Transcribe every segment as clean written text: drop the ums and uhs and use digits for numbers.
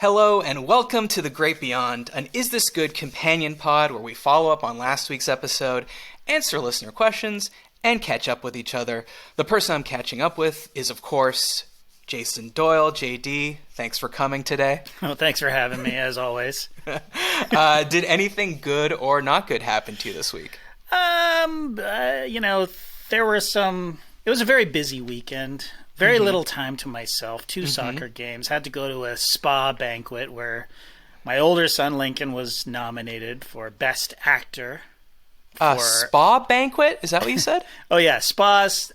Hello and welcome to The Great Beyond, an Is This Good companion pod where we follow up on last week's episode, answer listener questions, and catch up with each other. The person I'm catching up with is, of course, Jason Doyle. JD, thanks for coming today. Well, thanks for having me, as always. Did anything good or not good happen to you this week? There were some... It was a very busy weekend. Very little time to myself. 2 soccer games. Had to go to a spa banquet where my older son, Lincoln, was nominated for Best Actor. A spa banquet? Is that what you said? Oh, yeah. SPA's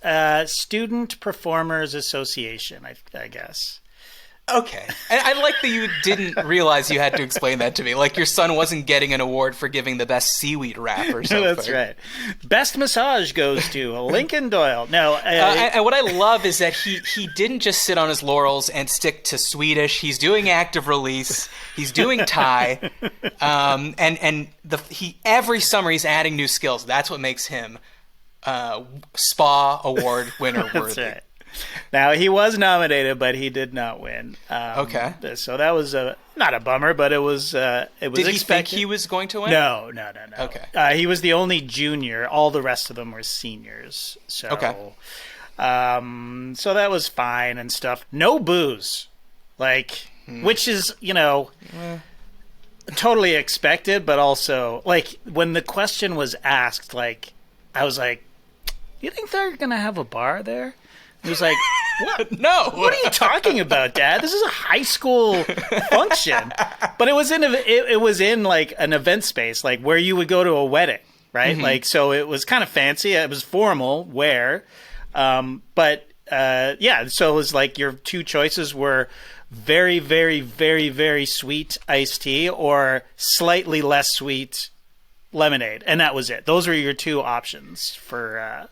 Student Performers Association, I guess. Okay. And I like that you didn't realize you had to explain that to me. Like your son wasn't getting an award for giving the best seaweed wrap or something. That's right. Best massage goes to Lincoln Doyle. No. And what I love is that he didn't just sit on his laurels and stick to Swedish. He's doing active release. He's doing Thai. Every summer he's adding new skills. That's what makes him SPA award winner worthy. That's right. Now, he was nominated, but he did not win. Okay. So that was not a bummer, but it was Did he think he was going to win? No. Okay. He was the only junior. All the rest of them were seniors. So, okay. So that was fine and stuff. No booze. Which is, totally expected, but also, when the question was asked, I was like, you think they're going to have a bar there? He was like, what? No. What are you talking about, Dad? This is a high school function. But it was in an event space, where you would go to a wedding, right? Mm-hmm. So it was kind of fancy. It was formal wear. So it was your 2 choices were very, very, very, very sweet iced tea or slightly less sweet lemonade. And that was it. Those were your 2 options for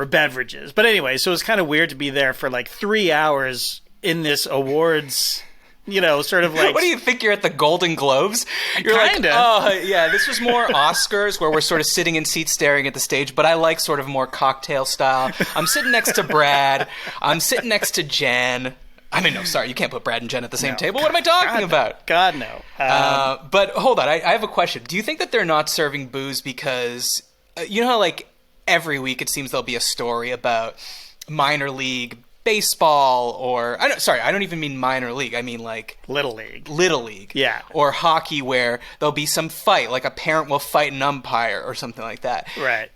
beverages. But anyway, so it was kind of weird to be there for 3 hours in this awards, sort of What do you think, you're at the Golden Globes? You're kinda. This was more Oscars where we're sort of sitting in seats staring at the stage, but I like sort of more cocktail style. I'm sitting next to Brad. I'm sitting next to Jen. I mean, no, sorry, you can't put Brad and Jen at the same table. What am I talking about? God, no. But hold on, I have a question. Do you think that they're not serving booze because, you know how every week it seems there'll be a story about minor league baseball or I don't even mean minor league. I mean Little League. Little League. Yeah. Or hockey where there'll be some fight, like a parent will fight an umpire or something like that. Right.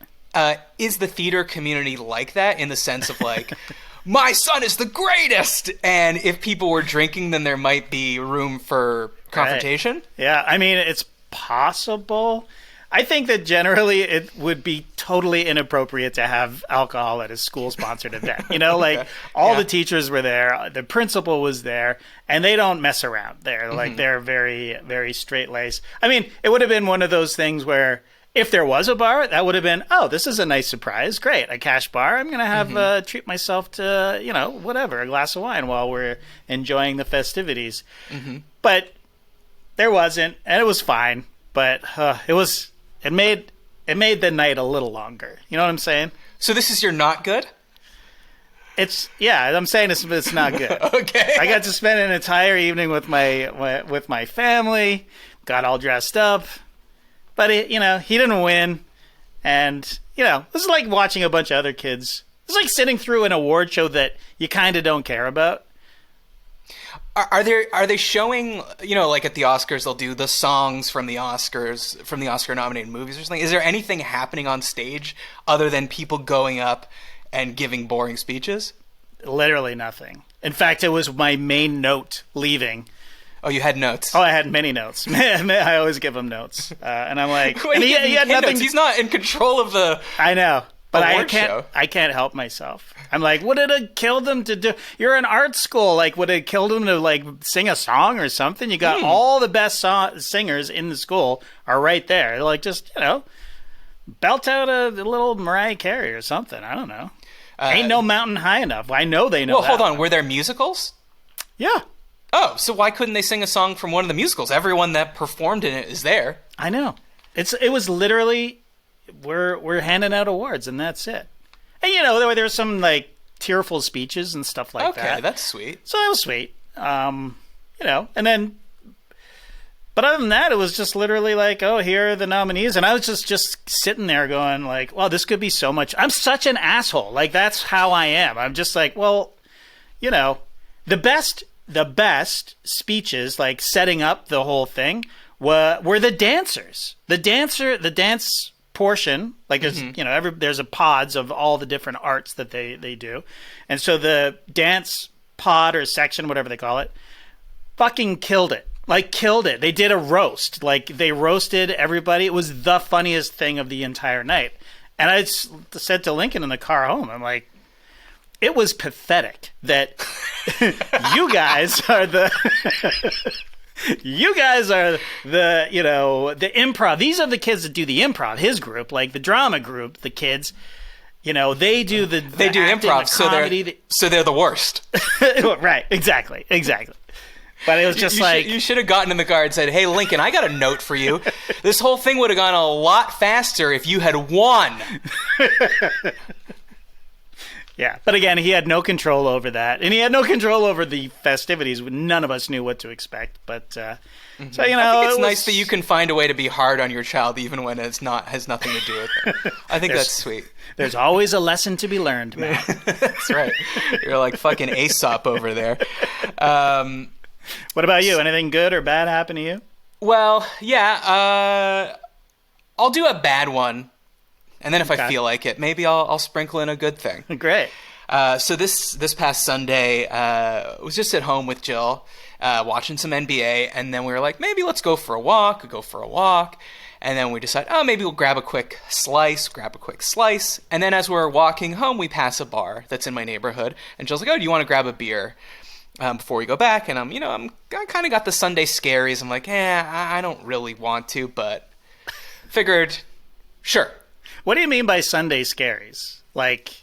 Is the theater community like that in the sense of my son is the greatest, and if people were drinking then there might be room for confrontation? Right. Yeah, I mean, it's possible. I think that generally it would be totally inappropriate to have alcohol at a school-sponsored event. All the teachers were there, the principal was there, and they don't mess around there. They're very, very straight-laced. I mean, it would have been one of those things where if there was a bar, that would have been, oh, this is a nice surprise. Great, a cash bar. I'm going to have treat myself to, whatever, a glass of wine while we're enjoying the festivities. Mm-hmm. But there wasn't, and it was fine. But It made the night a little longer. You know what I'm saying? So this is your not good? I'm saying it's not good. Okay. I got to spend an entire evening with my family, got all dressed up, but he didn't win, and it was like watching a bunch of other kids. It's like sitting through an award show that you kind of don't care about. Are they showing, at the Oscars, they'll do the songs from the Oscars, from the Oscar-nominated movies or something? Is there anything happening on stage other than people going up and giving boring speeches? Literally nothing. In fact, it was my main note leaving. Oh, you had notes? Oh, I had many notes. I always give him notes. And I'm like... Wait, he had nothing. Notes. He's not in control of the... I know. But I can't help myself. I'm like, would it have killed them to do? You're in art school. Would it have killed them to sing a song or something? You got all the best singers in the school are right there. Just belt out a little Mariah Carey or something. I don't know. Ain't no mountain high enough. I know they know. Well, hold on. Were there musicals? Yeah. Oh, so why couldn't they sing a song from one of the musicals? Everyone that performed in it is there. I know. It was literally. We're handing out awards, and that's it. And, there were some, tearful speeches and stuff like that. Okay, that's sweet. So that was sweet. and then. But other than that, it was just literally like, oh, here are the nominees. And I was just sitting there going like, well, this could be so much. I'm such an asshole. Like, that's how I am. I'm just like, well, the best speeches, like setting up the whole thing, were the dancers. The dance portion, like there's, there's a pods of all the different arts that they do. And so the dance pod or section, whatever they call it, fucking killed it. Like, killed it. They did a roast. Like, they roasted everybody. It was the funniest thing of the entire night. And I said to Lincoln in the car home, I'm like, it was pathetic that you guys are the the improv. These are the kids that do the improv. His group, like the drama group, the kids, they do they do improv, so they're the worst. Right. Exactly. But it was just you should have gotten in the car and said, hey, Lincoln, I got a note for you. This whole thing would have gone a lot faster if you had won. Yeah. But again, he had no control over that. And he had no control over the festivities. None of us knew what to expect. But, so, I think it's nice that you can find a way to be hard on your child even when has nothing to do with it. I think that's sweet. There's always a lesson to be learned, man. That's right. You're like fucking Aesop over there. What about you? Anything good or bad happen to you? Well, yeah. I'll do a bad one, and then if I feel like it, maybe I'll sprinkle in a good thing. Great. So this past Sunday, was just at home with Jill, watching some NBA, and then we were like, maybe let's go for a walk. And then we decided, maybe we'll grab a quick slice. And then as we're walking home, we pass a bar that's in my neighborhood, and Jill's like, oh, do you want to grab a beer? Before we go back, and I kind of got the Sunday scaries. I'm like, I don't really want to, but figured, sure. What do you mean by Sunday scaries? Like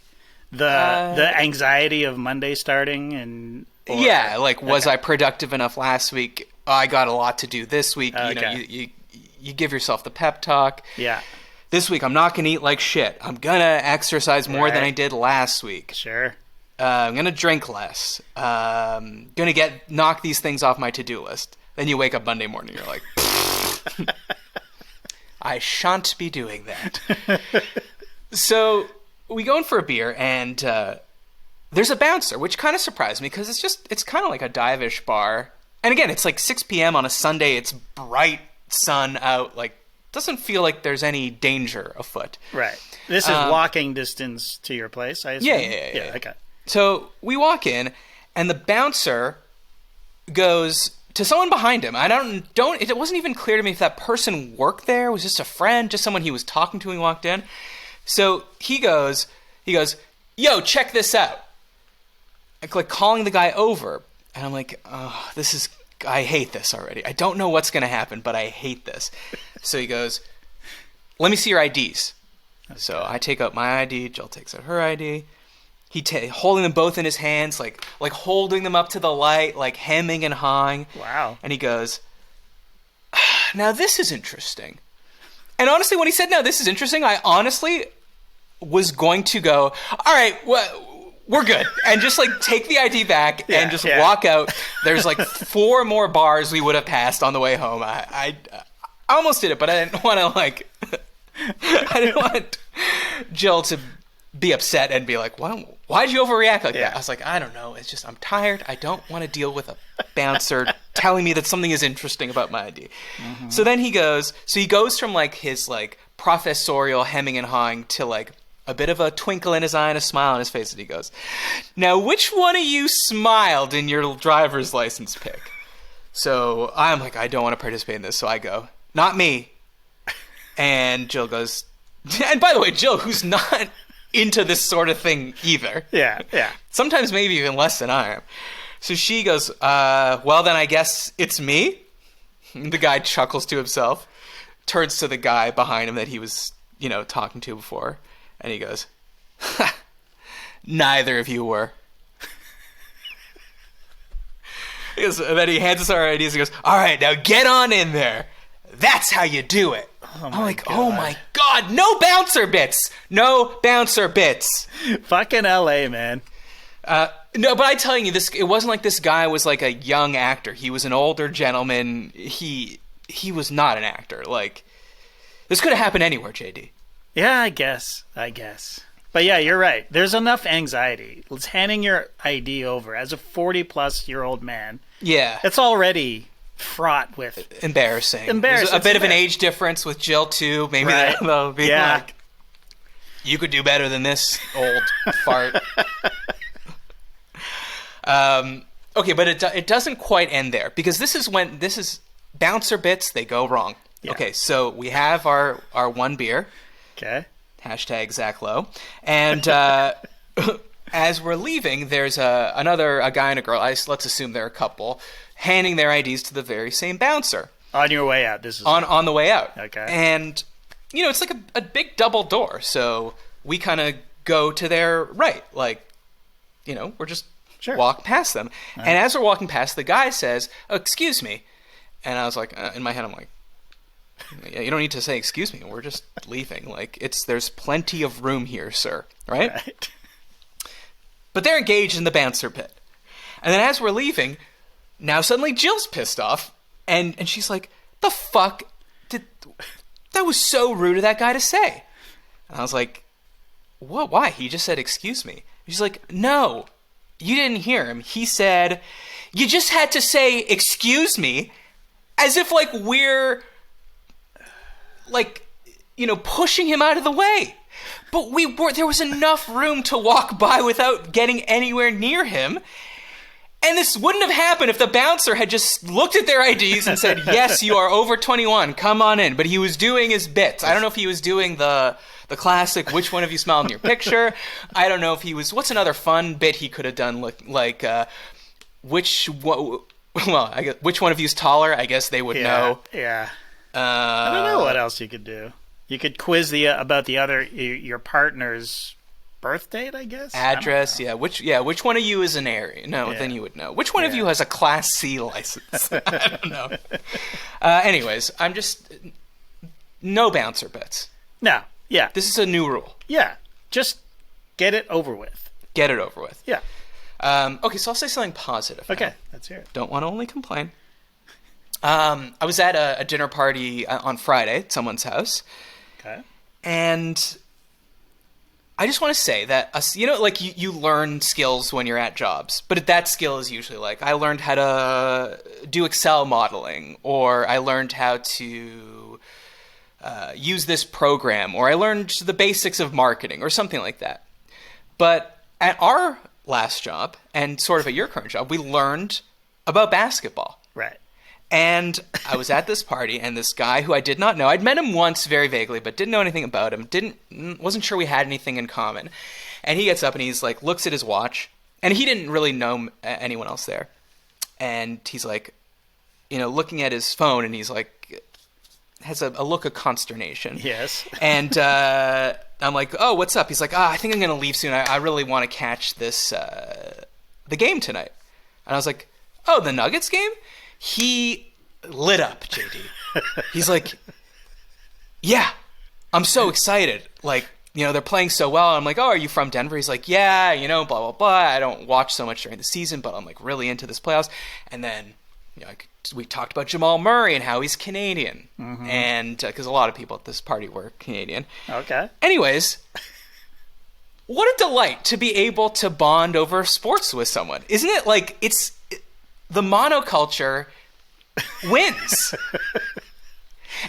the anxiety of Monday starting was I productive enough last week? I got a lot to do this week. You give yourself the pep talk. Yeah. This week I'm not gonna eat like shit. I'm gonna exercise more than I did last week. Sure. I'm going to drink less. Going to knock these things off my to-do list. Then you wake up Monday morning, you're like, I shan't be doing that. So we go in for a beer, and there's a bouncer, which kind of surprised me because it's kind of like a dive-ish bar. And again, it's like 6 p.m. on a Sunday. It's bright sun out. Like, doesn't feel like there's any danger afoot. Right. This is walking distance to your place, I assume? Yeah. Okay. So we walk in, and the bouncer goes to someone behind him. It wasn't even clear to me if that person worked there, was just a friend, just someone he was talking to when he walked in. So he goes, yo, check this out. Like calling the guy over. And I'm like, oh, I hate this already. I don't know what's going to happen, but I hate this. So he goes, let me see your IDs. Okay. So I take out my ID. Jill takes out her ID. Holding them both in his hands, like holding them up to the light, like hemming and hawing. Wow. And he goes, now this is interesting. And honestly, when he said, now this is interesting, I honestly was going to go, all right, we're good. And just like take the ID back and just walk out. There's like 4 more bars we would have passed on the way home. I almost did it, but I didn't want to I didn't want Jill to be upset and be like, why'd you overreact like that? I was like, I don't know. It's just I'm tired. I don't want to deal with a bouncer telling me that something is interesting about my ID. Mm-hmm. So then he goes from like his like professorial hemming and hawing to like a bit of a twinkle in his eye and a smile on his face, and he goes, now which one of you smiled in your driver's license pic? So I'm like, I don't want to participate in this, so I go, not me. And Jill goes, and by the way, Jill, who's not into this sort of thing either. Yeah. Sometimes maybe even less than I am. So she goes, well, then I guess it's me? And the guy chuckles to himself, turns to the guy behind him that he was, talking to before, and he goes, neither of you were. And then he hands us our IDs and goes, all right, now get on in there. That's how you do it. I'm like, God. Oh my God, no bouncer bits. No bouncer bits. Fucking LA, man. No, but I'm telling you, it wasn't like this guy was like a young actor. He was an older gentleman. He was not an actor. Like, this could have happened anywhere, JD. Yeah, I guess. But yeah, you're right. There's enough anxiety. It's handing your ID over as a 40-plus-year-old man. Yeah. It's already fraught with... Embarrassing. There's a bit of an age difference with Jill, too. Maybe that'll be like, you could do better than this, old fart. Okay, but it doesn't quite end there, because this is bouncer bits, they go wrong. Yeah. Okay, so we have our one beer. Okay. Hashtag Zach Lowe. And as we're leaving, there's a guy and a girl, let's assume they're a couple, handing their IDs to the very same bouncer. On your way out. This is on the way out. Okay. And, it's like a big double door, so we kind of go to their right. Like, we're just walk past them. Right. And as we're walking past, the guy says, "Excuse me." And I was like, in my head, I'm like, you don't need to say excuse me. We're just leaving. Like, there's plenty of room here, sir. Right? But they're engaged in the bouncer pit. And then as we're leaving, now suddenly Jill's pissed off. And she's like, the fuck? That was so rude of that guy to say. And I was like, what? Why? He just said, excuse me. She's like, no, you didn't hear him. He said, you just had to say, excuse me, as if like we're... like, pushing him out of the way. But there was enough room to walk by without getting anywhere near him. And this wouldn't have happened if the bouncer had just looked at their IDs and said, yes, you are over 21, come on in. But he was doing his bits. I don't know if he was doing the classic, which one of you smiled in your picture? I don't know if he was, what's another fun bit he could have done, like which one of you's taller? I guess they would know. Yeah. I don't know what else you could do. You could quiz about your partner's birth date, I guess. Address, yeah. Which one of you is an Aryan? No, then you would know. Which one of you has a Class C license? I don't know. Anyways, I'm just no bouncer bits. No, yeah. This is a new rule. Yeah, just get it over with. Get it over with. Yeah. Okay, so I'll say something positive. Okay, let's hear it. Don't want to only complain. I was at a dinner party on Friday at someone's house. Okay. And I just want to say that, like you learn skills when you're at jobs, but that skill is usually like, I learned how to do Excel modeling, or I learned how to use this program, or I learned the basics of marketing, or something like that. But at our last job, and sort of at your current job, we learned about basketball. Right. And I was at this party, and this guy who I did not know, I'd met him once very vaguely, but didn't know anything about him, wasn't sure we had anything in common. And he gets up and he's like, looks at his watch, and he didn't really know anyone else there. And he's like, looking at his phone, and he's like, has a look of consternation. Yes. And I'm like, oh, what's up? He's like, I think I'm going to leave soon. I really want to catch the game tonight. And I was like, oh, the Nuggets game? He lit up, JD. He's like, yeah, I'm so excited. Like, they're playing so well. I'm like, oh, are you from Denver? He's like, yeah, blah, blah, blah. I don't watch so much during the season, but I'm like really into this playoffs. And then, we talked about Jamal Murray and how he's Canadian. Mm-hmm. And because a lot of people at this party were Canadian. Okay. Anyways, what a delight to be able to bond over sports with someone. Isn't it like the monoculture wins.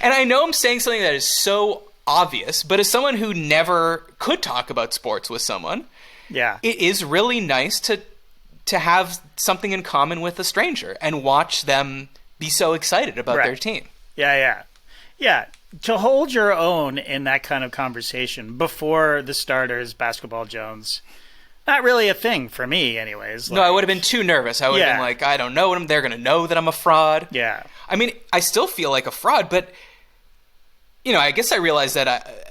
And I know I'm saying something that is so obvious, but as someone who never could talk about sports with someone, it is really nice to have something in common with a stranger and watch them be so excited about their team. Yeah. To hold your own in that kind of conversation before the starters, Basketball Jones, not really a thing for me anyways. No, I would have been too nervous. I would have been like, I don't know them. They're going to know that I'm a fraud. Yeah. I mean, I still feel like a fraud, but, I guess I realize that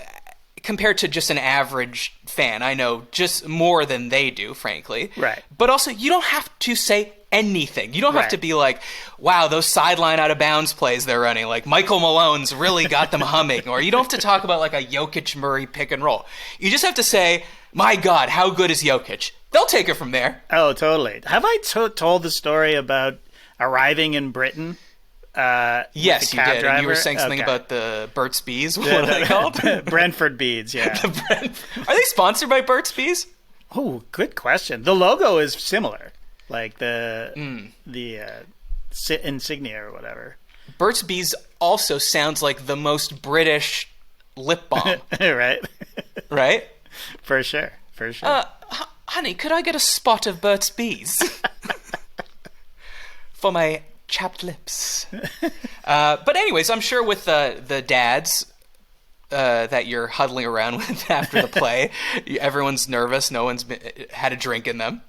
compared to just an average fan, I know just more than they do, frankly. Right. But also, you don't have to say anything. You don't have to be like, wow, those sideline out of bounds plays they're running, like Michael Malone's really got them humming. Or you don't have to talk about like a Jokic Murray pick and roll. You just have to say, my God, how good is Jokic? they'll take it from there. Oh, totally. Have I told the story about arriving in Britain? Yes, you did. And you were saying something about the Burt's Bees. What are they called? Brentford Bees, yeah. Are they sponsored by Burt's Bees? Oh, good question. The logo is similar, like the insignia or whatever. Burt's Bees also sounds like the most British lip balm. Right? Right? For sure. Honey, could I get a spot of Burt's Bees? For my chapped lips. But anyways, I'm sure with the dads that you're huddling around with after the play, everyone's nervous. No one's had a drink in them.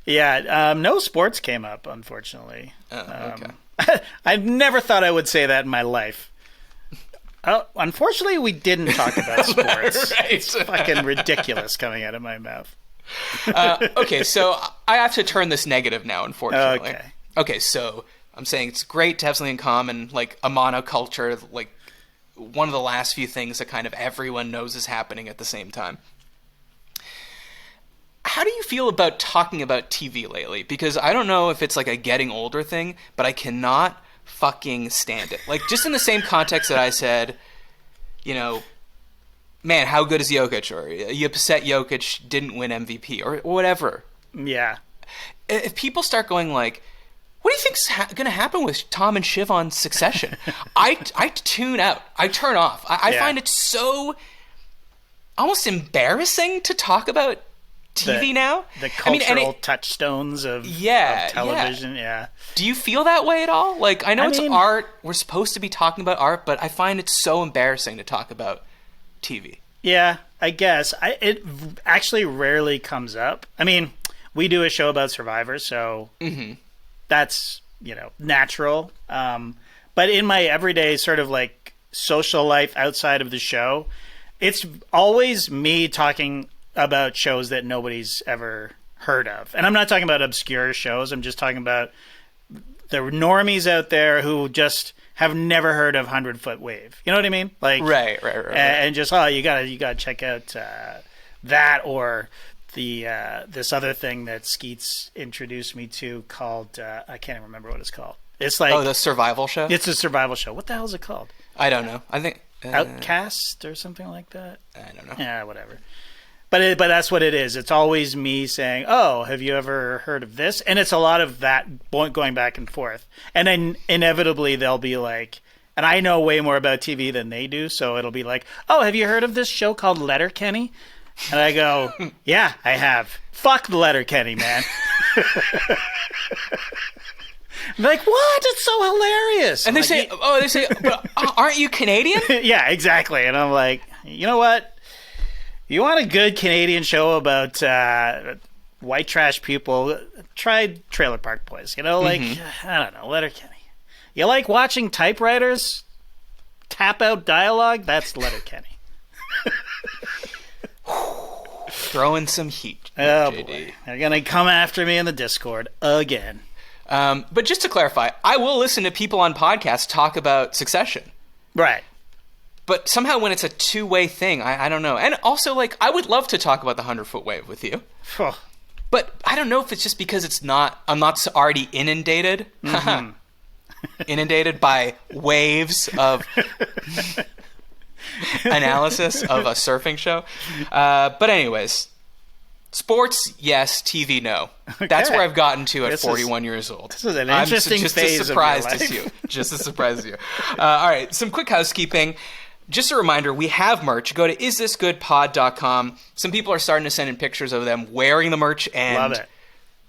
Yeah, no sports came up, unfortunately. Okay. I never thought I would say that in my life. Unfortunately, we didn't talk about sports. Right. It's fucking ridiculous coming out of my mouth. Okay, so I have to turn this negative now, unfortunately. Okay, so I'm saying it's great to have something in common, like a monoculture, like one of the last few things that kind of everyone knows is happening at the same time. How do you feel about talking about TV lately? Because I don't know if it's like a getting older thing, but I cannot fucking stand it. Like, just in the same context that I said, you know, man, how good is Jokic? Or you upset Jokic didn't win MVP or whatever. Yeah. If people start going like, what do you think's going to happen with Tom and Shiv on Succession? I tune out. I turn off. I find it so almost embarrassing to talk about TV now. The cultural touchstones of television. Yeah. Do you feel that way at all? Like, I know it's art. We're supposed to be talking about art, but I find it so embarrassing to talk about TV. Yeah, I guess. It actually rarely comes up. I mean, we do a show about Survivor, so that's, natural. But in my everyday sort of like social life outside of the show, it's always me talking about shows that nobody's ever heard of. And I'm not talking about obscure shows. I'm just talking about the normies out there who just have never heard of 100-Foot Wave. You know what I mean? Like, right. And just, you gotta check out that or the this other thing that Skeets introduced me to called I can't even remember what it's called. It's like the survival show. It's a survival show. What the hell is it called? I don't know. I think Outcast or something like that. I don't know. Yeah, whatever. But that's what it is. It's always me saying, "Oh, have you ever heard of this?" And it's a lot of that going back and forth. And then inevitably they'll be like, and I know way more about TV than they do, so it'll be like, "Oh, have you heard of this show called Letterkenny?" And I go, "Yeah, I have." Fuck the Letterkenny, man. I'm like, what? It's so hilarious. And they say, but aren't you Canadian? Yeah, exactly. And I'm like, you know what? You want a good Canadian show about white trash people? Try Trailer Park Boys. I don't know, Letterkenny. You like watching typewriters tap out dialogue? That's Letterkenny. Throwing some heat. Oh, JD. boy. They're going to come after me in the Discord again. But just to clarify, I will listen to people on podcasts talk about Succession. Right. But somehow when it's a two-way thing, I don't know. And also, like, I would love to talk about the 100-Foot Wave with you. But I don't know if it's just because I'm not already inundated. Inundated by waves of analysis of a surfing show. But anyways, sports, yes. TV, no. Okay. That's where I've gotten to at 41 years old. This is an interesting phase of your life. Just as surprised as you. All right, some quick housekeeping. Just a reminder, we have merch. Go to isthisgoodpod.com. Some people are starting to send in pictures of them wearing the merch. And love it.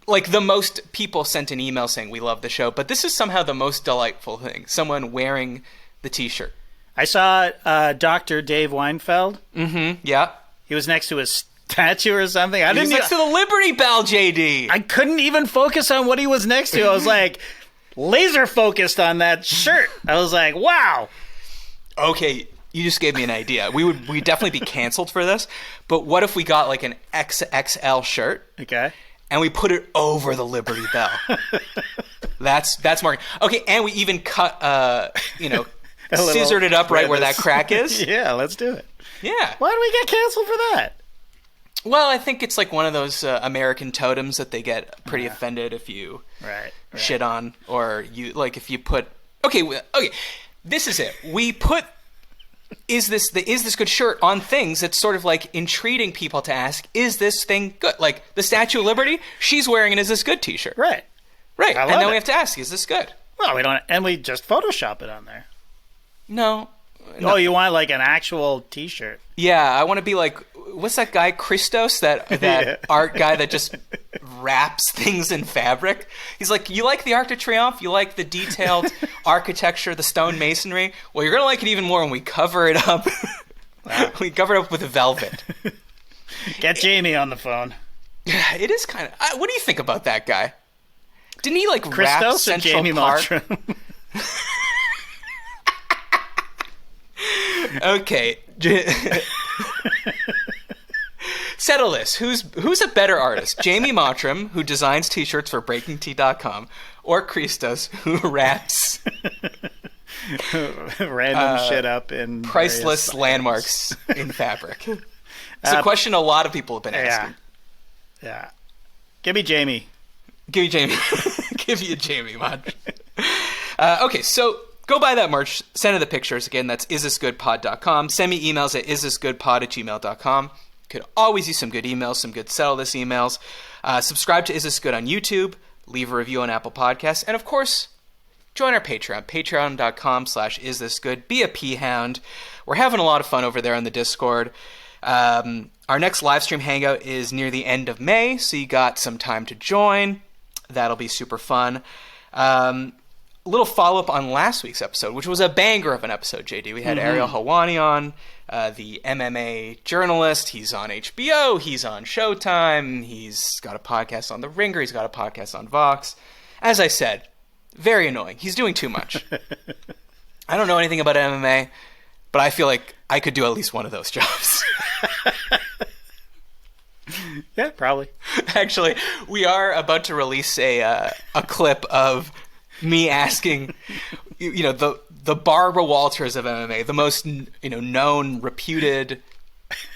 Like, the most people sent an email saying we love the show. But this is somehow the most delightful thing. Someone wearing the T-shirt. I saw Dr. Dave Weinfeld. Yeah. He was next to a statue or something. He was next to the Liberty Bell, JD. I couldn't even focus on what he was next to. I was like, laser focused on that shirt. I was like, wow. Okay, you just gave me an idea. We'd definitely be canceled for this. But what if we got like an XXL shirt? Okay. And we put it over the Liberty Bell. That's marketing. Okay, and we even cut, scissored it up right where that crack is. Yeah, let's do it. Yeah. Why do we get canceled for that? Well, I think it's like one of those American totems that they get pretty offended if you shit on, or you like if you put. Okay. This is it. We put is this good shirt on things that's sort of like entreating people to ask, is this thing good? Like the Statue of Liberty, she's wearing an "Is this good" T-shirt. Right. And then we have to ask, is this good? Well, we don't, and we just Photoshop it on there. No. Oh, you want like an actual T-shirt? Yeah, I want to be like, what's that guy, Christos, that art guy that just wraps things in fabric? He's like, you like the Arc de Triomphe? You like the detailed architecture, the stone masonry? Well, you're going to like it even more when we cover it up. Wow. We cover it up with velvet. Get Jamie on the phone. It is kind of... what do you think about that guy? Didn't he like Christos wrap or Central Jamie Park? Mottram? Okay. Settle this. Who's a better artist? Jamie Mottram, who designs T-shirts for BreakingT.com, or Christos, who wraps random shit up in priceless landmarks in fabric? It's a question a lot of people have been asking. Yeah. Give me Jamie. Give me Jamie. Give you Jamie, man. Okay, so go buy that merch. Send her the pictures. Again, that's isthisgoodpod.com. Send me emails at isthisgoodpod@gmail.com. Could always use some good emails, some good Settle This emails. Subscribe to Is This Good on YouTube. Leave a review on Apple Podcasts. And, of course, join our Patreon. Patreon.com/isthisgood. Be a p-hound. We're having a lot of fun over there on the Discord. Our next live stream hangout is near the end of May, so you got some time to join. That'll be super fun. A little follow-up on last week's episode, which was a banger of an episode, JD. We had Ariel Hawani on, the MMA journalist. He's on HBO. He's on Showtime. He's got a podcast on The Ringer. He's got a podcast on Vox. As I said, very annoying. He's doing too much. I don't know anything about MMA, but I feel like I could do at least one of those jobs. Yeah, probably. Actually, we are about to release a clip of me asking, the Barbara Walters of MMA, the most known, reputed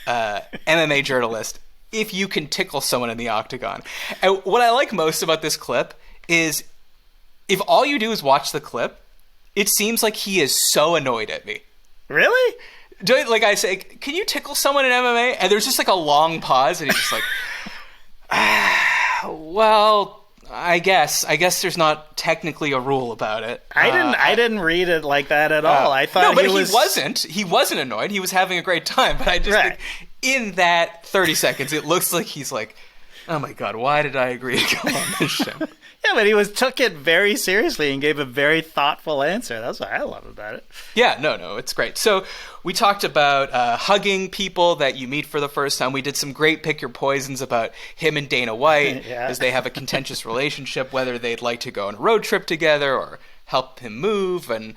MMA journalist, if you can tickle someone in the octagon. And what I like most about this clip is, if all you do is watch the clip, it seems like he is so annoyed at me. Really? Like I say, can you tickle someone in MMA? And there's just like a long pause, and he's just like, well, I guess there's not technically a rule about it. I didn't read it like that at all. I thought he wasn't annoyed. He was having a great time. But I just think in that 30 seconds, it looks like he's like, oh my God, why did I agree to go on this show? Yeah, but he took it very seriously and gave a very thoughtful answer. That's what I love about it. Yeah, no, it's great. So we talked about hugging people that you meet for the first time. We did some great pick your poisons about him and Dana White, as they have a contentious relationship, whether they'd like to go on a road trip together or help him move, and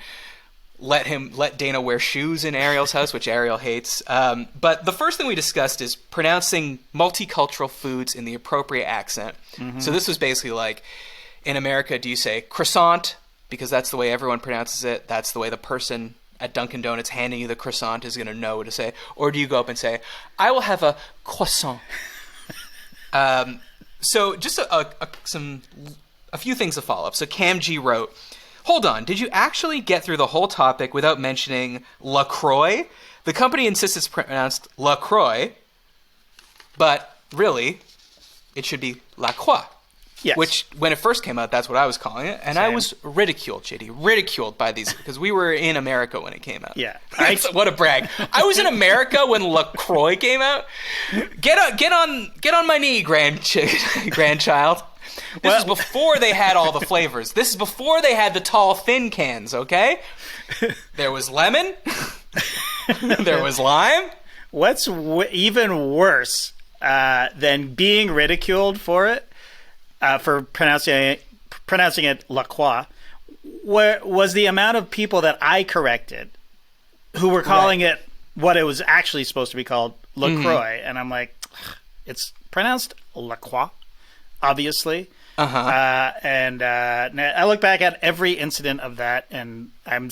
let Dana wear shoes in Ariel's house, which Ariel hates. But the first thing we discussed is pronouncing multicultural foods in the appropriate accent. Mm-hmm. So this was basically like, in America, do you say croissant because that's the way everyone pronounces it? That's the way the person at Dunkin' Donuts handing you the croissant is going to know what to say. Or do you go up and say, I will have a croissant? So just a few things to follow up. So Cam G wrote, hold on, did you actually get through the whole topic without mentioning LaCroix? The company insists it's pronounced LaCroix, but really, it should be LaCroix. Yes. Which, when it first came out, that's what I was calling it. And I was ridiculed, JD. Ridiculed by these, because we were in America when it came out. Yeah. What a brag. I was in America when LaCroix came out. Get on my knee, grandchild. This is before they had all the flavors. This is before they had the tall, thin cans, okay? There was lemon. There was lime. What's even worse than being ridiculed for it, for pronouncing it La Croix, was the amount of people that I corrected who were calling it what it was actually supposed to be called, LaCroix. And I'm like, it's pronounced La Croix, obviously. And I look back at every incident of that, and I'm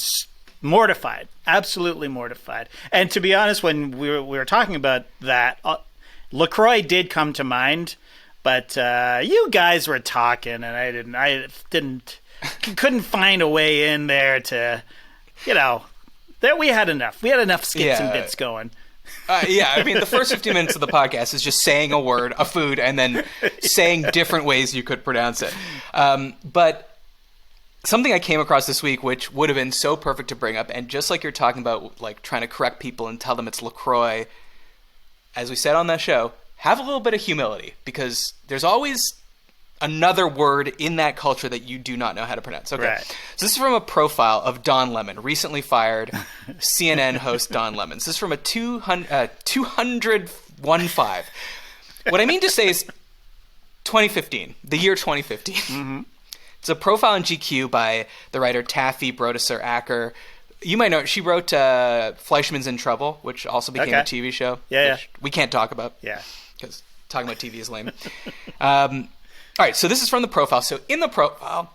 mortified, absolutely mortified. And to be honest, when we were talking about that, LaCroix did come to mind, but you guys were talking, and I couldn't find a way in there to, there we had enough. We had enough skits and bits going. I mean, the first 15 minutes of the podcast is just saying a word, a food, and then saying different ways you could pronounce it. But something I came across this week, which would have been so perfect to bring up, and just like you're talking about, like trying to correct people and tell them it's LaCroix, as we said on that show, have a little bit of humility, because there's always another word in that culture that you do not know how to pronounce. Okay. Right. So this is from a profile of Don Lemon, recently fired CNN host Don Lemon. This is from a 200.15. What I mean to say is 2015, the year 2015. Mm-hmm. It's a profile in GQ by the writer Taffy Brodesser Acker. You might know her. She wrote Fleischman's in Trouble, which also became a TV show. Yeah. We can't talk about. Yeah. Because talking about TV is lame. All right, so this is from the profile. So in the profile,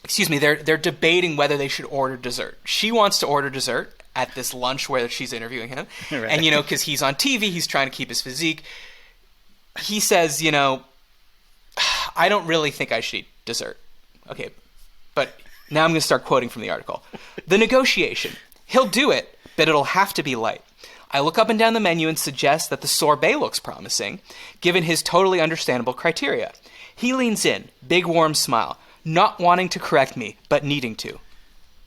they're debating whether they should order dessert. She wants to order dessert at this lunch where she's interviewing him. Right. And, because he's on TV, he's trying to keep his physique. He says, I don't really think I should eat dessert. Okay, but now I'm going to start quoting from the article. The negotiation. He'll do it, but it'll have to be light. I look up and down the menu and suggest that the sorbet looks promising, given his totally understandable criteria. He leans in, big warm smile, not wanting to correct me, but needing to.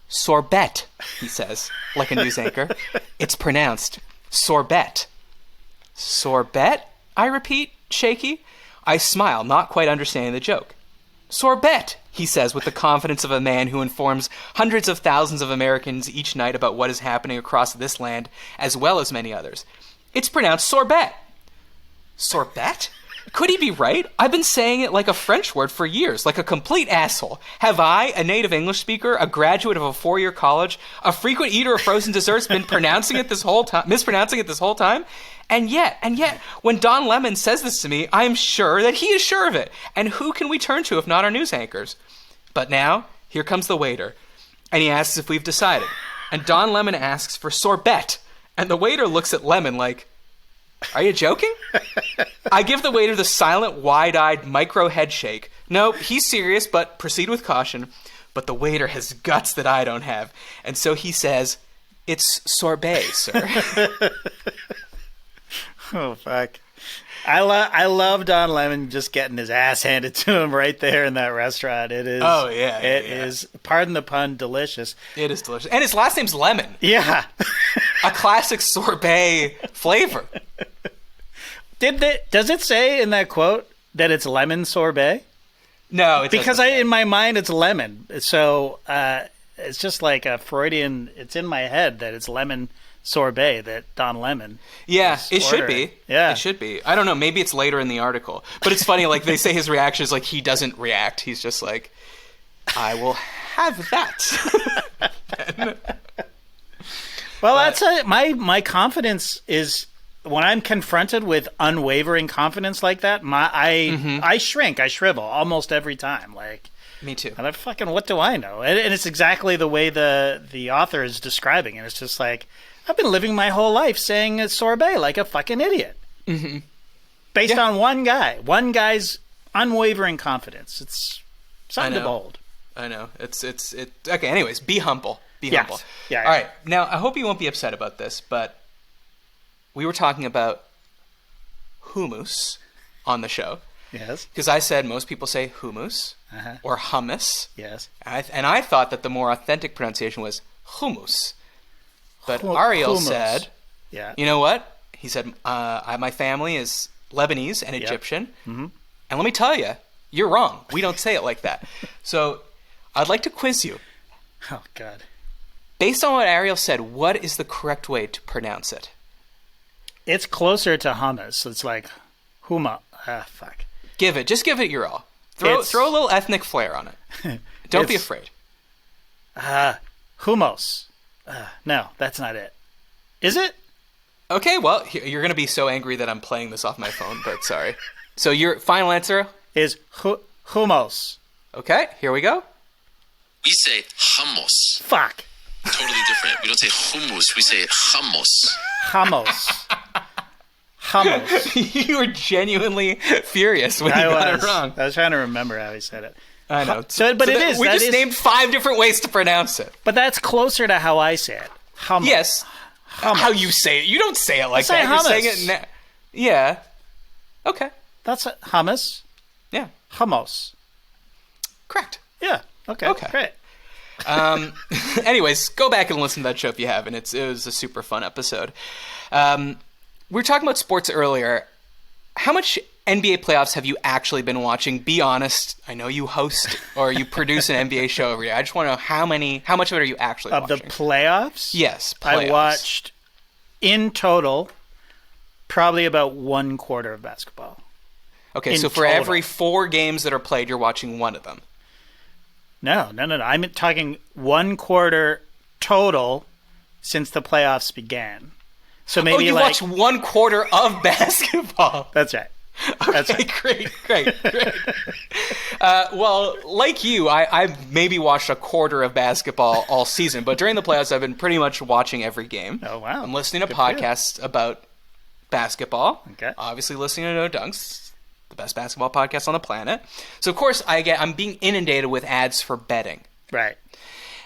Sorbet, he says, like a news anchor. It's pronounced sorbet. Sorbet? I repeat, shaky. I smile, not quite understanding the joke. Sorbet, he says with the confidence of a man who informs hundreds of thousands of Americans each night about what is happening across this land, as well as many others. It's pronounced sorbet. Sorbet? Could he be right? I've been saying it like a French word for years, like a complete asshole. Have I, a native English speaker, a graduate of a 4-year college, a frequent eater of frozen desserts, been mispronouncing it this whole time? And yet, when Don Lemon says this to me, I am sure that he is sure of it. And who can we turn to if not our news anchors? But now, here comes the waiter, and he asks if we've decided. And Don Lemon asks for sorbet, and the waiter looks at Lemon like, are you joking? I give the waiter the silent, wide-eyed micro head shake. No, he's serious, but proceed with caution. But the waiter has guts that I don't have. And so he says, it's sorbet, sir. Oh, fuck. I love Don Lemon just getting his ass handed to him right there in that restaurant. It is. Oh, yeah. It is, pardon the pun, delicious. It is delicious. And his last name's Lemon. Yeah. A classic sorbet flavor. Does it say in that quote that it's lemon sorbet? No, it because doesn't. In my mind it's lemon. So it's just like a Freudian. It's in my head that it's lemon sorbet that Don Lemon. Yeah, it should be. Yeah, it should be. I don't know. Maybe it's later in the article, but it's funny. Like they say, his reaction is like he doesn't react. He's just like, I will have that. Well, that's my confidence is. When I'm confronted with unwavering confidence like that, I shrink, I shrivel almost every time. Like me too. And what do I know? And it's exactly the way the author is describing it. It's just like I've been living my whole life saying it's sorbet like a fucking idiot, based on one guy's unwavering confidence. It's something to behold. I know. It's okay. Anyways, be humble. Be humble. Yeah. All right. Now I hope you won't be upset about this, but. We were talking about hummus on the show. Yes. Because I said most people say hummus or hummus. Yes. And I thought that the more authentic pronunciation was hummus. But Ariel said, you know what? He said, my family is Lebanese and Egyptian. Mm-hmm. And let me tell you, you're wrong. We don't say it like that. So I'd like to quiz you. Oh, God. Based on what Ariel said, what is the correct way to pronounce it? It's closer to hummus. It's like huma. Fuck. Just give it your all. Throw a little ethnic flair on it. Don't be afraid. Hummus. No, that's not it. Is it? Okay, well, you're going to be so angry that I'm playing this off my phone, but sorry. So your final answer? Is hummus. Okay, here we go. We say hummus. Fuck. Totally different. We don't say hummus. We say hummus. Hummus. Hummus. You were genuinely furious when you got it wrong. I was trying to remember how he said it. I know. But it is. We just named 5 different ways to pronounce it. But that's closer to how I say it. Hummus. Yes. Hummus. How you say it. You don't say it like say that. hummus. You're saying it yeah. Okay. That's hummus. Yeah. Hummus. Correct. Yeah. Okay. Great. Anyways, go back and listen to that show if you haven't. It was a super fun episode. We were talking about sports earlier. How much NBA playoffs have you actually been watching? Be honest. I know you host or you produce an NBA show every year. I just want to know how much of it are you actually watching? Of the playoffs? Yes, playoffs. I watched, in total, probably about 1/4 of basketball. Okay, so for every 4 games that are played, you're watching one of them. No. I'm talking 1/4 total since the playoffs began. So maybe you watch 1/4 of basketball. That's right. That's right. Great. Well, like you, I've maybe watched 1/4 of basketball all season, but during the playoffs, I've been pretty much watching every game. Oh, wow. I'm listening to podcasts about basketball. Okay. Obviously listening to No Dunks, the best basketball podcast on the planet. So, of course, I'm being inundated with ads for betting. Right.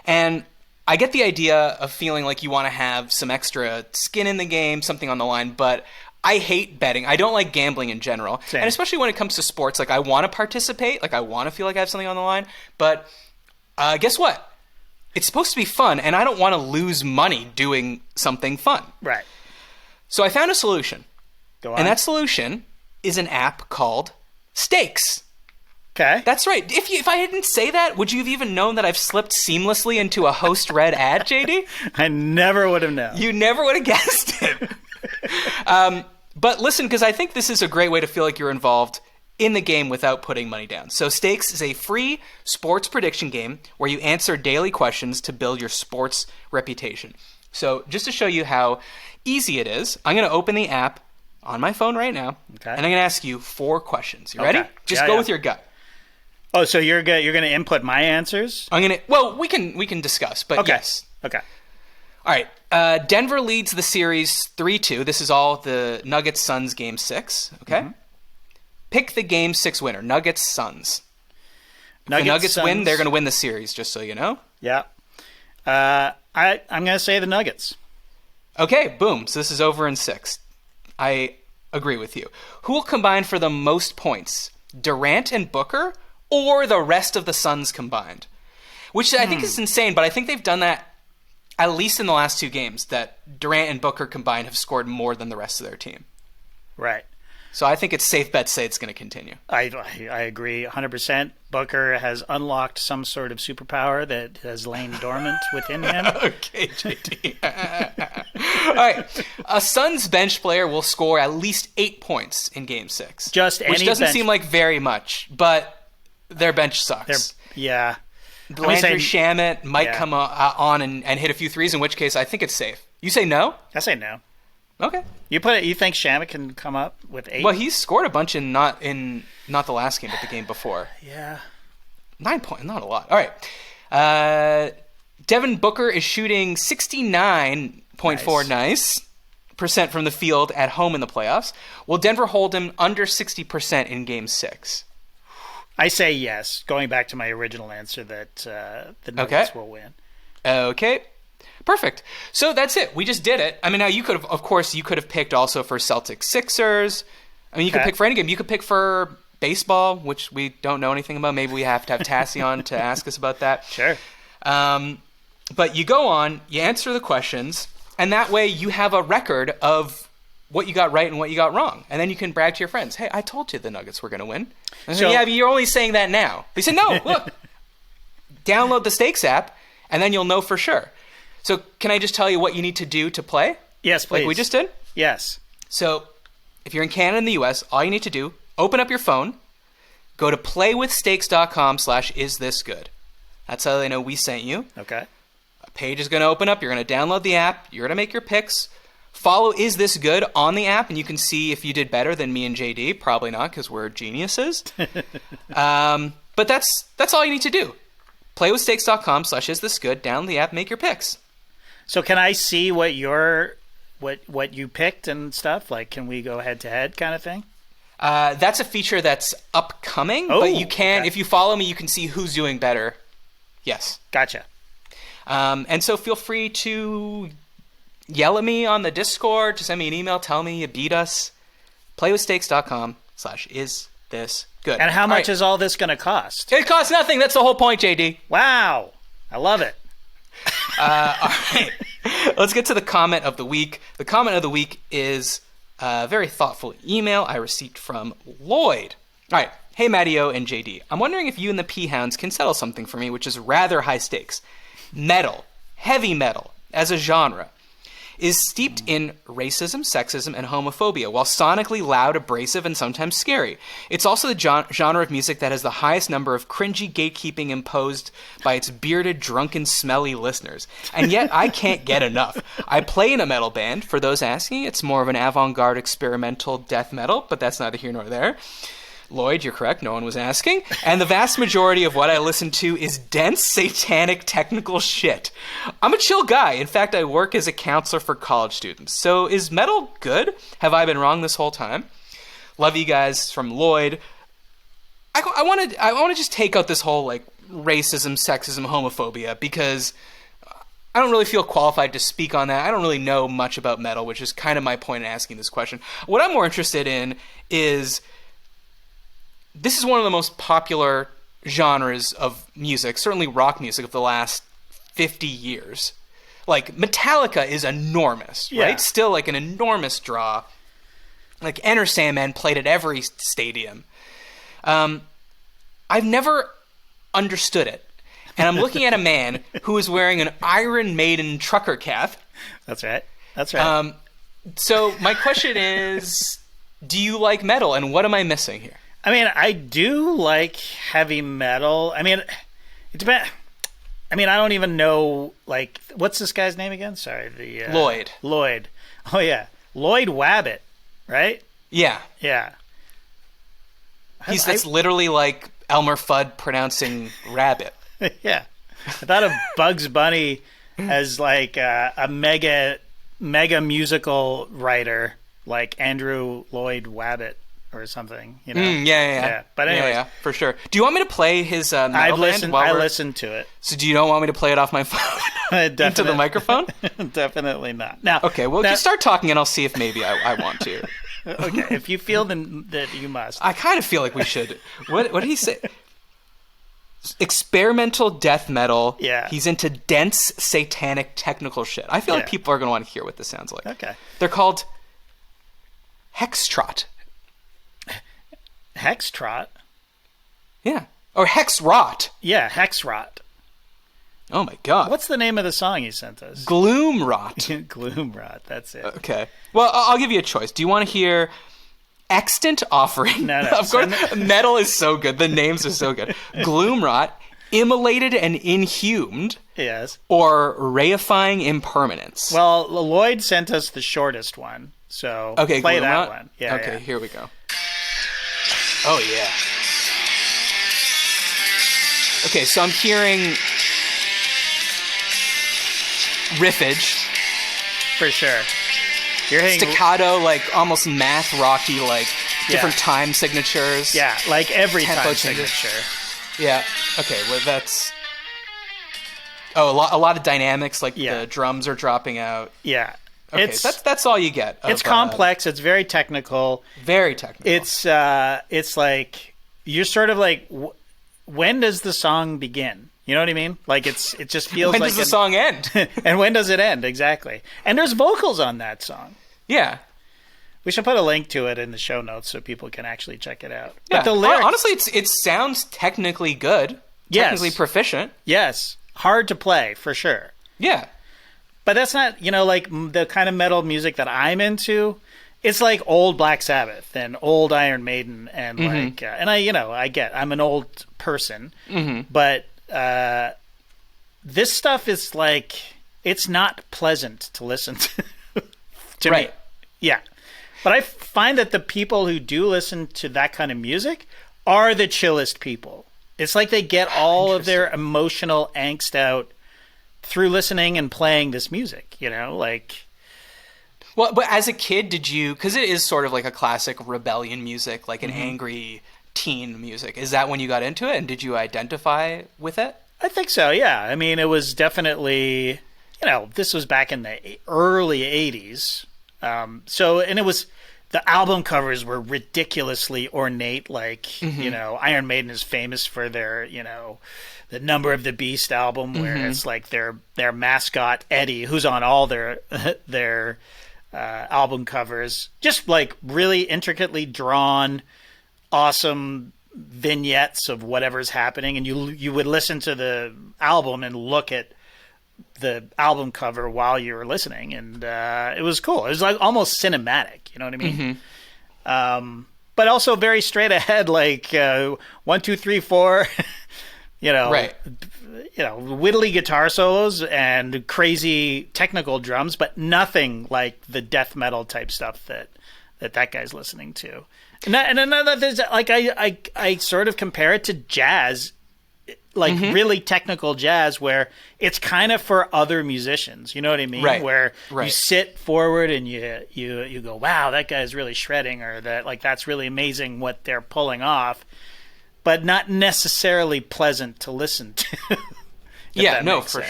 And I get the idea of feeling like you want to have some extra skin in the game, something on the line, but I hate betting. I don't like gambling in general. Same. And especially when it comes to sports, like I want to participate, like I want to feel like I have something on the line, but guess what? It's supposed to be fun, and I don't want to lose money doing something fun. Right. So I found a solution. Go on. And that solution is an app called Stakes. Okay. That's right. If I didn't say that, would you have even known that I've slipped seamlessly into a host-read ad, JD? I never would have known. You never would have guessed it. But listen, because I think this is a great way to feel like you're involved in the game without putting money down. So Stakes is a free sports prediction game where you answer daily questions to build your sports reputation. So just to show you how easy it is, I'm going to open the app on my phone right now, okay, and I'm going to ask you 4 questions. You ready? Just go with your gut. Oh, so you're going to input my answers? Well, we can discuss, but yes. Okay. All right. Denver leads the series 3-2. This is all the Nuggets-Suns Game 6. Okay? Mm-hmm. Pick the Game 6 winner. Nuggets-Suns. If the Nuggets win, they're going to win the series, just so you know. Yeah. I'm going to say the Nuggets. Okay, boom. So this is over in 6. I agree with you. Who will combine for the most points? Durant and Booker or the rest of the Suns combined? Which I think is insane, but I think they've done that at least in the last 2 games, that Durant and Booker combined have scored more than the rest of their team. Right. So I think it's safe bet to say it's going to continue. I agree 100%. Booker has unlocked some sort of superpower that has lain dormant within him. Okay, JD. All right. A Suns bench player will score at least 8 points in Game 6. Which doesn't seem like very much, but their bench sucks. Yeah. Landry Shamet might come on and hit a few threes, in which case I think it's safe. You say no? I say no. Okay. You think Shamet can come up with 8? Well, he's scored a bunch in not the last game, but the game before. Yeah. 9 points, not a lot. All right. Devin Booker is shooting 69.4 percent from the field at home in the playoffs. Will Denver hold him under 60% in Game 6? I say yes, going back to my original answer that the Nuggets will win. Okay. Perfect. So that's it. We just did it. I mean, now you could have picked also for Celtics Sixers. I mean, you could pick for any game. You could pick for baseball, which we don't know anything about. Maybe we have to have Tassie on to ask us about that. Sure. But you go on, you answer the questions, and that way you have a record of what you got right and what you got wrong. And then you can brag to your friends, hey, I told you the Nuggets were going to win. And so, yeah, but you're only saying that now. They said, no, look, download the Stakes app, and then you'll know for sure. So can I just tell you what you need to do to play? Yes, please. Like we just did? Yes. So if you're in Canada and the US, all you need to do, open up your phone, go to playwithstakes.com/isthisgood. That's how they know we sent you. Okay. A page is going to open up. You're going to download the app. You're going to make your picks. Follow Is This Good on the app, and you can see if you did better than me and JD. Probably not, because we're geniuses. But that's all you need to do. Playwithstakes.com/isthisgood. Download the app, make your picks. So can I see what your what you picked and stuff? Like, can we go head to head kind of thing? That's a feature that's upcoming, but you can, if you follow me, you can see who's doing better. Yes. Gotcha. And so feel free to yell at me on the Discord, to send me an email, tell me you beat us. Playwithstakes.com/isthisgood. And how much is all this going to cost? It costs nothing. That's the whole point, JD. Wow. I love it. All right. Let's get to the comment of the week. The comment of the week is a very thoughtful email I received from Lloyd. All right. Hey, Matteo and JD. I'm wondering if you and the P-Hounds can settle something for me, which is rather high stakes. Metal, heavy metal, as a genre, is steeped in racism, sexism, and homophobia, while sonically loud, abrasive, and sometimes scary. It's also the genre of music that has the highest number of cringy gatekeeping imposed by its bearded, drunken, smelly listeners. And yet, I can't get enough. I play in a metal band. For those asking, it's more of an avant-garde experimental death metal, but that's neither here nor there. Lloyd, you're correct. No one was asking. And the vast majority of what I listen to is dense, satanic, technical shit. I'm a chill guy. In fact, I work as a counselor for college students. So is metal good? Have I been wrong this whole time? Love you guys, from Lloyd. I want to just take out this whole like racism, sexism, homophobia, because I don't really feel qualified to speak on that. I don't really know much about metal, which is kind of my point in asking this question. What I'm more interested in is, this is one of the most popular genres of music, certainly rock music, of the last 50 years. Like, Metallica is enormous, right? Still, like, an enormous draw. Like, Enter Sandman played at every stadium. I've never understood it. And I'm looking at a man who is wearing an Iron Maiden trucker cap. That's right. That's right. So, my question is, do you like metal, and what am I missing here? I mean, I do like heavy metal. I mean, it depends. I mean, I don't even know, like, what's this guy's name again? Sorry, Lloyd. Lloyd. Oh yeah, Lloyd Wabbit, right? Yeah. Yeah. That's literally like Elmer Fudd pronouncing rabbit. Yeah. I thought of Bugs Bunny as like a mega musical writer, like Andrew Lloyd Wabbit or something, you know? Yeah. But anyway, yeah, for sure. Do you want me to play his metal I band? listened to it. So do you don't want me to play it off my phone into the microphone? Definitely not. Now, okay, well, just start talking and I'll see if maybe I want to. Okay, if you feel that you must. I kind of feel like we should. What did he say? Experimental death metal. Yeah. He's into dense, satanic, technical shit. I feel like people are going to want to hear what this sounds like. Okay. They're called Hextrot. Hextrot? Yeah. Or Hexrot. Yeah, Hexrot. Oh my god. What's the name of the song you sent us? Gloomrot. Gloomrot, that's it. Okay. Well, I'll give you a choice. Do you want to hear Extant Offering? No. Of course, metal is so good. The names are so good. Gloomrot, Immolated and Inhumed. Yes. Or Reifying Impermanence. Well, Lloyd sent us the shortest one, so okay, play Gloomrot? that one. Yeah. Okay, yeah. Here we go. Oh, yeah. Okay, so I'm hearing riffage. For sure. You're hearing staccato, like almost math rocky, like different time signatures. Yeah, like every tempo time changes. signature. Yeah. Okay. Well, that's. Oh, a lot of dynamics, like the drums are dropping out. Yeah. Okay, that's all you get. It's complex. It's very technical. Very technical. It's like you're sort of like, when does the song begin? You know what I mean? Like it just feels when like does the song end? And when does it end? Exactly. And there's vocals on that song. Yeah. We should put a link to it in the show notes so people can actually check it out. Yeah. But the lyrics, honestly, it sounds technically good. Technically proficient. Yes. Hard to play for sure. Yeah. But that's not, like the kind of metal music that I'm into. It's like old Black Sabbath and old Iron Maiden and like, and I'm an old person, but this stuff is like, it's not pleasant to listen to me. Yeah. But I find that the people who do listen to that kind of music are the chillest people. It's like they get all of their emotional angst out through listening and playing this music, like. Well, but as a kid, did you, because it is sort of like a classic rebellion music, like an angry teen music. Is that when you got into it, and did you identify with it? I think so, yeah. I mean, it was definitely, this was back in the early 80s. And it was, the album covers were ridiculously ornate, like, Iron Maiden is famous for their, the Number of the Beast album, where it's like their mascot, Eddie, who's on all their album covers, just like really intricately drawn, awesome vignettes of whatever's happening, and you would listen to the album and look at the album cover while you were listening, and it was cool. It was like almost cinematic, you know what I mean? But also very straight ahead, like 1, 2, 3, 4, Right. Whittly guitar solos and crazy technical drums, but nothing like the death metal type stuff that guy's listening to. And another, there's like I sort of compare it to jazz, like really technical jazz, where it's kind of for other musicians. You know what I mean? Right. Where Right. you sit forward and you go, wow, that guy's really shredding, or that's really amazing what they're pulling off, but not necessarily pleasant to listen to. Yeah, no, for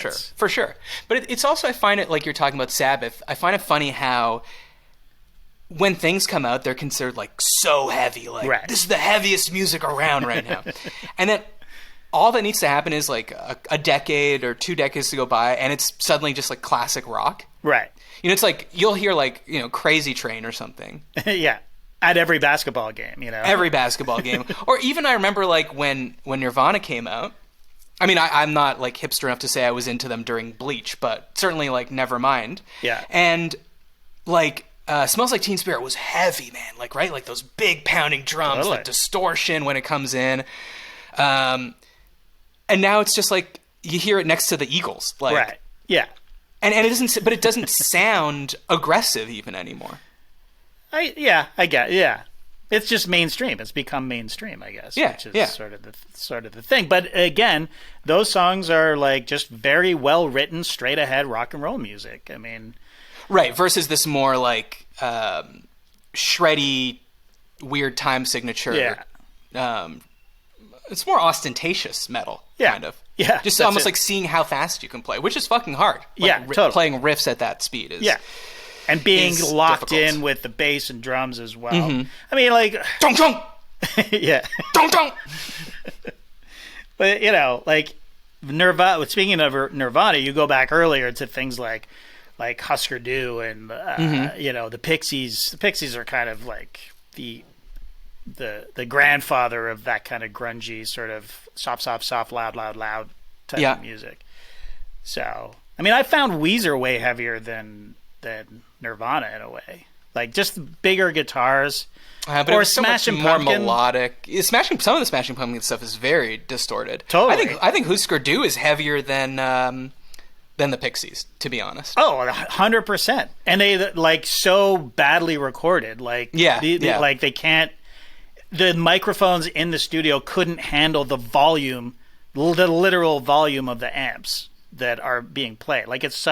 sure. But it's also, I find it, like you're talking about Sabbath, I find it funny how when things come out, they're considered like so heavy, like right. This is the heaviest music around right now. And then all that needs to happen is like a decade or 2 decades to go by, and it's suddenly just like classic rock. Right. It's like you'll hear like, Crazy Train or something. Yeah. At every basketball game, Every basketball game. Or even I remember like when Nirvana came out. I mean, I'm not like hipster enough to say I was into them during Bleach, but certainly like Nevermind. Yeah. And like Smells Like Teen Spirit was heavy, man. Like, right? Like those big pounding drums, totally. like distortion when it comes in. And now it's just like you hear it next to the Eagles. Like, right. Yeah. And it doesn't sound aggressive even anymore. I get, yeah. It's just mainstream. It's become mainstream, I guess. Yeah, which is yeah. sort of the thing. But again, those songs are like just very well written, straight ahead rock and roll music. I mean, right. Versus this more like shreddy, weird time signature. yeah, it's more ostentatious metal, Yeah. kind of. Yeah, Just that's almost it. like seeing how fast you can play, which is fucking hard. Like, Yeah, totally. Playing riffs at that speed is. yeah. And being is locked difficult. in with the bass and drums as well. I mean, like, Dong dong, yeah. dong dong. But like Nirvana. Speaking of Nirvana, you go back earlier to things like Husker Du and the Pixies. The Pixies are kind of like the grandfather of that kind of grungy sort of soft, loud type of music. So I mean, I found Weezer way heavier than Nirvana in a way. Like just bigger guitars. But Or it's so much Smashing more Pumpkin. melodic. Some of the Smashing Pumpkin stuff is very distorted. Totally. I think Husker Du is heavier than the Pixies, to be honest. Oh, 100%. And they like so badly recorded. Like like they can't. The microphones in the studio couldn't handle the volume, the literal volume of the amps that are being played. Like it's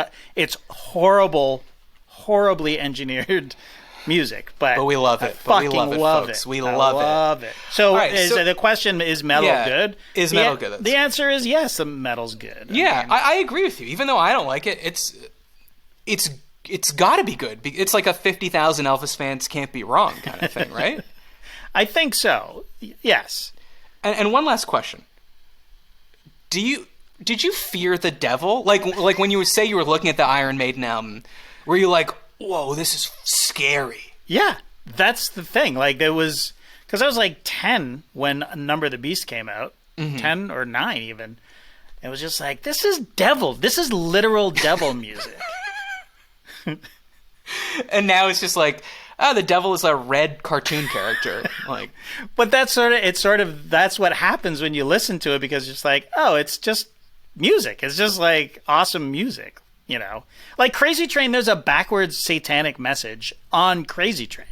horribly engineered music, but we love it. I fucking love folks. it. We I love it. So, right, so the question is metal good? Is metal good? The answer is yes. The metal's good. Yeah, I agree with you. Even though I don't like it, it's got to be good. It's like a 50,000 Elvis fans can't be wrong kind of thing, right? I think so. Yes. And one last question: Did you fear the devil? Like when you would say you were looking at the Iron Maiden album, were you like, whoa, this is scary? Yeah, that's the thing. Like there was, because I was like 10 when Number of the Beast came out, 10 or 9 even. It was just like, this is devil. This is literal devil music. And now it's just like, the devil is a red cartoon character. Like, but that's that's what happens when you listen to it, because it's like, oh, it's just music. It's just like awesome music. Like Crazy Train, there's a backwards satanic message on Crazy Train.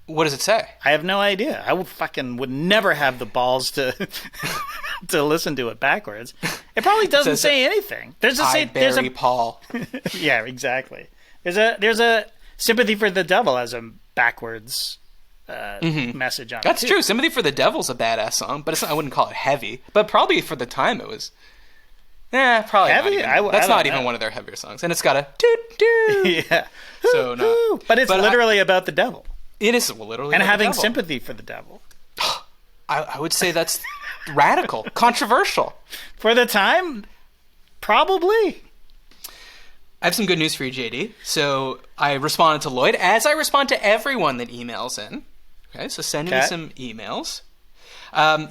what does it say? I have no idea. I would never have the balls to to listen to it backwards. It probably doesn't say anything. There's a Barry Paul. Yeah, exactly. There's a Sympathy for the Devil has a backwards message on it. That's true. Sympathy for the Devil's a badass song, but I wouldn't call it heavy. But probably for the time it was... probably Heavy? not even. That's not even one of their heavier songs. And it's got a toot-toot. Yeah. So, no. But it's literally about the devil. It is literally and about having the devil. sympathy for the devil. I would say that's radical, controversial. For the time, probably. I have some good news for you, JD. So I responded to Lloyd, as I respond to everyone that emails in. Okay, so send me some emails.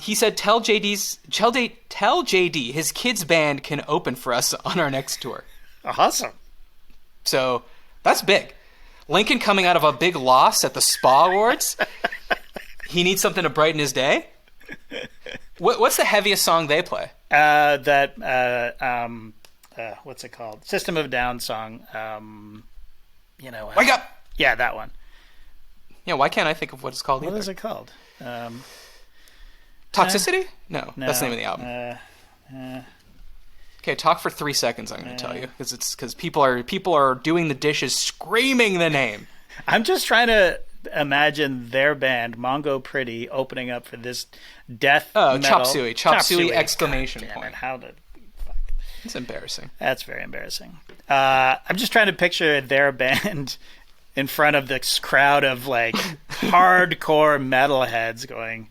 He said, tell JD his kids' band can open for us on our next tour. Awesome. So that's big. Lincoln coming out of a big loss at the Spa Awards. He needs something to brighten his day. What's the heaviest song they play? What's it called? System of a Down song. Wake Up! Yeah, that one. Yeah, why can't I think of what it's called either? What is it called? Toxicity? No, that's the name of the album. Okay, talk for 3 seconds. I'm going to tell you because people are doing the dishes, screaming the name. I'm just trying to imagine their band Mongo Pretty opening up for this death metal. Chop Suey! Exclamation God damn point. it, how did? It's embarrassing. That's very embarrassing. I'm just trying to picture their band in front of this crowd of like hardcore metalheads going,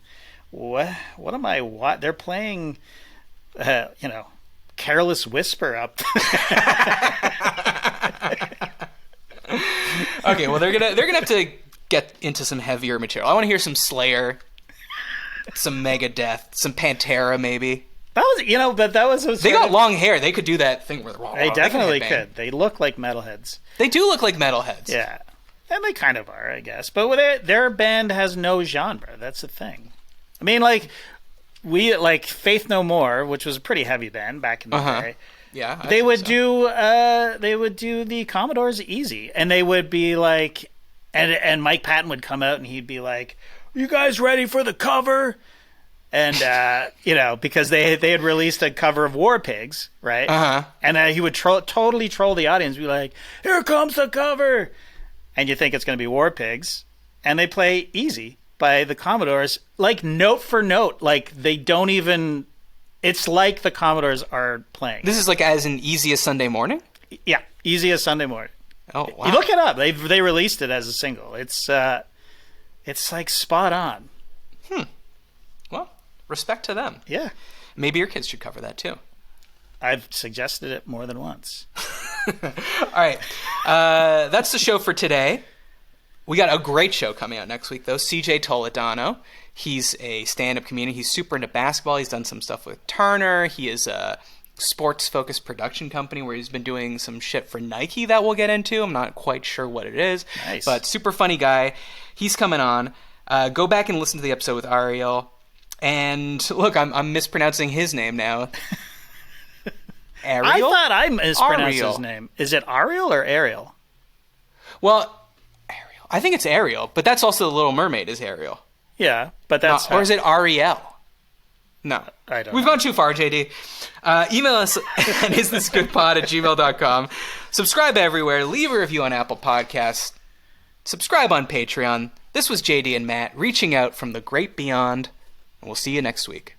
what am I? What they're playing? Careless Whisper up. Okay, well they're gonna have to get into some heavier material. I want to hear some Slayer, some Megadeth, some Pantera, maybe. That was. They got long hair. They could do that thing where they definitely could. They look like metalheads. They do look like metalheads. Yeah, and they kind of are, I guess. But their band has no genre. That's the thing. I mean, like Faith No More, which was a pretty heavy band back in the day. Yeah, they would do the Commodores Easy, and they would be like, and Mike Patton would come out and he'd be like, "You guys ready for the cover?" And because they had released a cover of War Pigs, right? And he would totally troll the audience, be like, "Here comes the cover," and you think it's going to be War Pigs, and they play Easy by the Commodores, like note for note, like they don't even. It's like the Commodores are playing. This is like as in Easy as Sunday Morning? Yeah, Easy as Sunday Morning. Oh, wow. You look it up. They released it as a single. It's like spot on. Well, respect to them. Yeah. Maybe your kids should cover that too. I've suggested it more than once. All right. That's the show for today. We got a great show coming out next week, though. CJ Toledano. He's a stand-up comedian. He's super into basketball. He's done some stuff with Turner. He is a sports-focused production company where he's been doing some shit for Nike that we'll get into. I'm not quite sure what it is. Nice. But super funny guy. He's coming on. Go back and listen to the episode with Ariel. And look, I'm mispronouncing his name now. Ariel? I thought I mispronounced Ariel. his name. Is it Ariel or Ariel? Well, Ariel. I think it's Ariel, but that's also The Little Mermaid is Ariel. Yeah, but that's... or is it Ariel? No. I don't We've know. gone too far, JD. Email us at isthisgoodpod@gmail.com. Subscribe everywhere. Leave a review on Apple Podcasts. Subscribe on Patreon. This was JD and Matt reaching out from the great beyond. And we'll see you next week.